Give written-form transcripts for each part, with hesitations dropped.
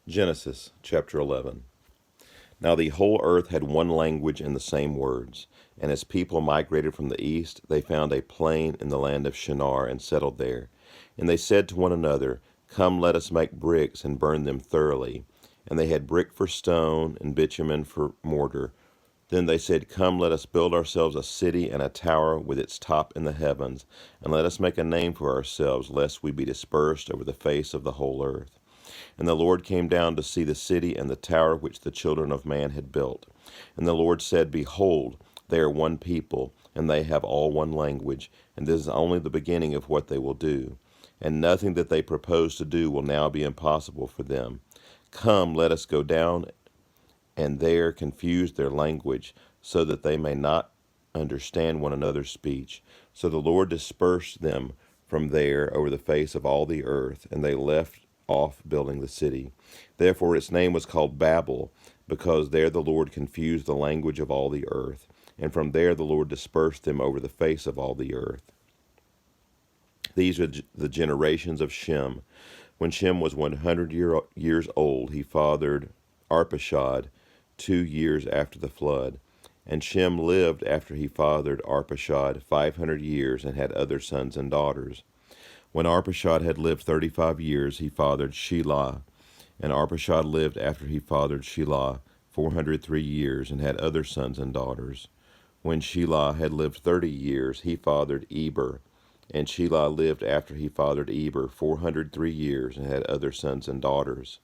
Genesis chapter 11. Now the whole earth had one language and the same words. And as people migrated from the east, they found a plain in the land of Shinar and settled there. And they said to one another, Come, let us make bricks and burn them thoroughly. And they had brick for stone and bitumen for mortar. Then they said, Come, let us build ourselves a city and a tower with its top in the heavens, and let us make a name for ourselves, lest we be dispersed over the face of the whole earth. And the Lord came down to see the city and the tower which the children of man had built. And the Lord said, Behold, they are one people, and they have all one language, and this is only the beginning of what they will do. And nothing that they propose to do will now be impossible for them. Come, let us go down and there confuse their language, so that they may not understand one another's speech. So the Lord dispersed them from there over the face of all the earth, and they left off building the city. Therefore its name was called Babel, because there the Lord confused the language of all the earth. And from there the Lord dispersed them over the face of all the earth. These are the generations of Shem. When Shem was 100 years old, he fathered Arpachshad 2 years after the flood. And Shem lived after he fathered Arpachshad 500 years and had other sons and daughters. When Arpachshad had lived 35 years, he fathered Shelah. And Arpachshad lived after he fathered Shelah 403 years and had other sons and daughters. When Shelah had lived 30 years, he fathered Eber. And Shelah lived after he fathered Eber 403 years and had other sons and daughters.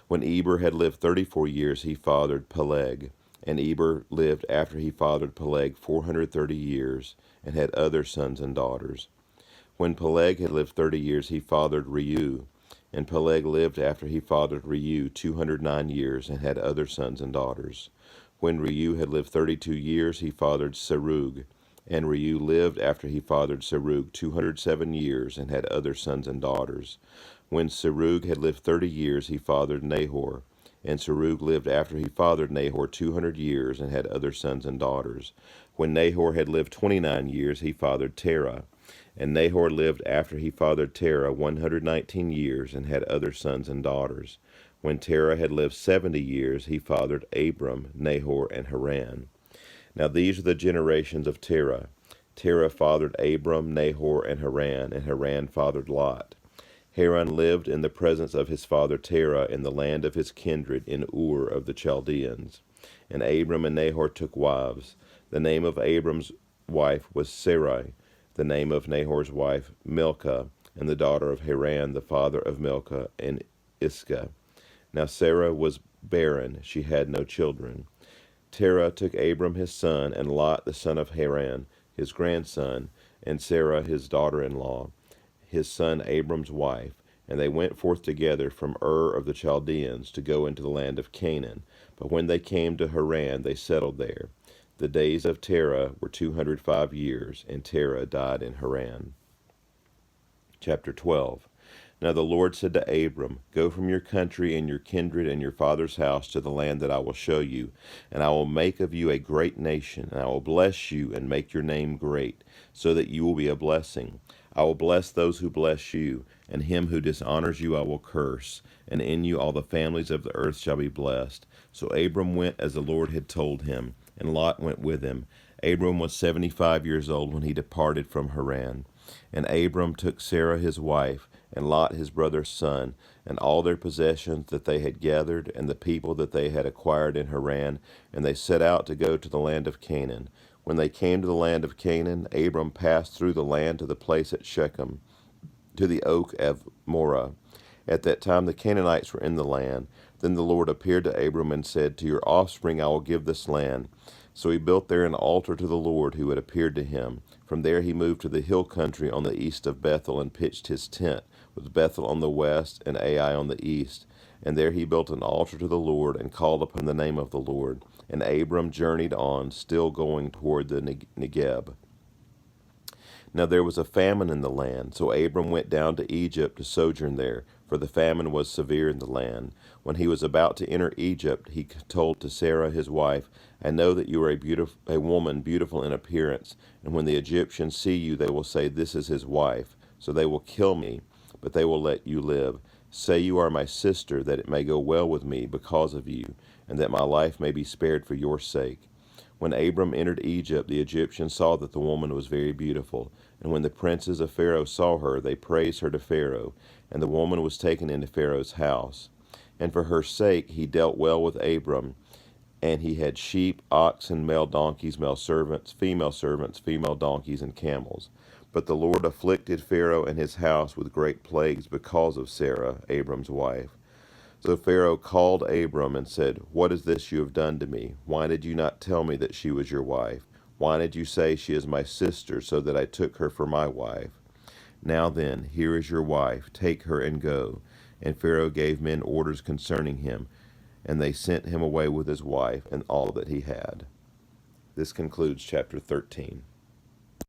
When Eber had lived 34 years, he fathered Peleg. And Eber lived after he fathered Peleg 430 years and had other sons and daughters. When Peleg had lived 30 years, he fathered Reu. And Peleg lived after he fathered Reu 209 years and had other sons and daughters. When Reu had lived 32 years, he fathered Serug. And Reu lived after he fathered Serug 207 years and had other sons and daughters. When Serug had lived 30 years, he fathered Nahor. And Serug lived after he fathered Nahor 200 years and had other sons and daughters. When Nahor had lived 29 years, he fathered Terah. And Nahor lived after he fathered Terah 119 years and had other sons and daughters. When Terah had lived 70 years, he fathered Abram, Nahor, and Haran. Now these are the generations of Terah. Terah fathered Abram, Nahor, and Haran fathered Lot. Haran lived in the presence of his father Terah in the land of his kindred in Ur of the Chaldeans. And Abram and Nahor took wives. The name of Abram's wife was Sarai, the name of Nahor's wife Milcah, and the daughter of Haran, the father of Milcah, and Iscah. Now Sarah was barren, she had no children. Terah took Abram his son, and Lot the son of Haran, his grandson, and Sarah his daughter-in-law, his son Abram's wife, and they went forth together from Ur of the Chaldeans to go into the land of Canaan. But when they came to Haran, they settled there. The days of Terah were 205 years, and Terah died in Haran. Chapter 12. Now the Lord said to Abram, Go from your country and your kindred and your father's house to the land that I will show you, and I will make of you a great nation, and I will bless you and make your name great, so that you will be a blessing. I will bless those who bless you, and him who dishonors you I will curse, and in you all the families of the earth shall be blessed. So Abram went as the Lord had told him, and Lot went with him. Abram was 75 years old when he departed from Haran. And Abram took Sarah his wife, and Lot his brother's son, and all their possessions that they had gathered, and the people that they had acquired in Haran, and they set out to go to the land of Canaan. When they came to the land of Canaan, Abram passed through the land to the place at Shechem, to the oak of Moreh. At that time the Canaanites were in the land. Then the Lord appeared to Abram and said, To your offspring I will give this land. So he built there an altar to the Lord who had appeared to him. From there he moved to the hill country on the east of Bethel and pitched his tent, with Bethel on the west and Ai on the east. And there he built an altar to the Lord and called upon the name of the Lord. And Abram journeyed on, still going toward the Negeb. Now there was a famine in the land, so Abram went down to Egypt to sojourn there, for the famine was severe in the land. When he was about to enter Egypt, he told to Sarah his wife, I know that you are a woman beautiful in appearance, and when the Egyptians see you, they will say, This is his wife. So they will kill me, but they will let you live. Say you are my sister, that it may go well with me because of you, and that my life may be spared for your sake. When Abram entered Egypt, the Egyptians saw that the woman was very beautiful. And when the princes of Pharaoh saw her, they praised her to Pharaoh. And the woman was taken into Pharaoh's house. And for her sake he dealt well with Abram. And he had sheep, oxen, male donkeys, male servants, female donkeys, and camels. But the Lord afflicted Pharaoh and his house with great plagues because of Sarah, Abram's wife. So Pharaoh called Abram and said, What is this you have done to me? Why did you not tell me that she was your wife? Why did you say she is my sister, so that I took her for my wife? Now then, here is your wife. Take her and go. And Pharaoh gave men orders concerning him, and they sent him away with his wife and all that he had. This concludes chapter 13.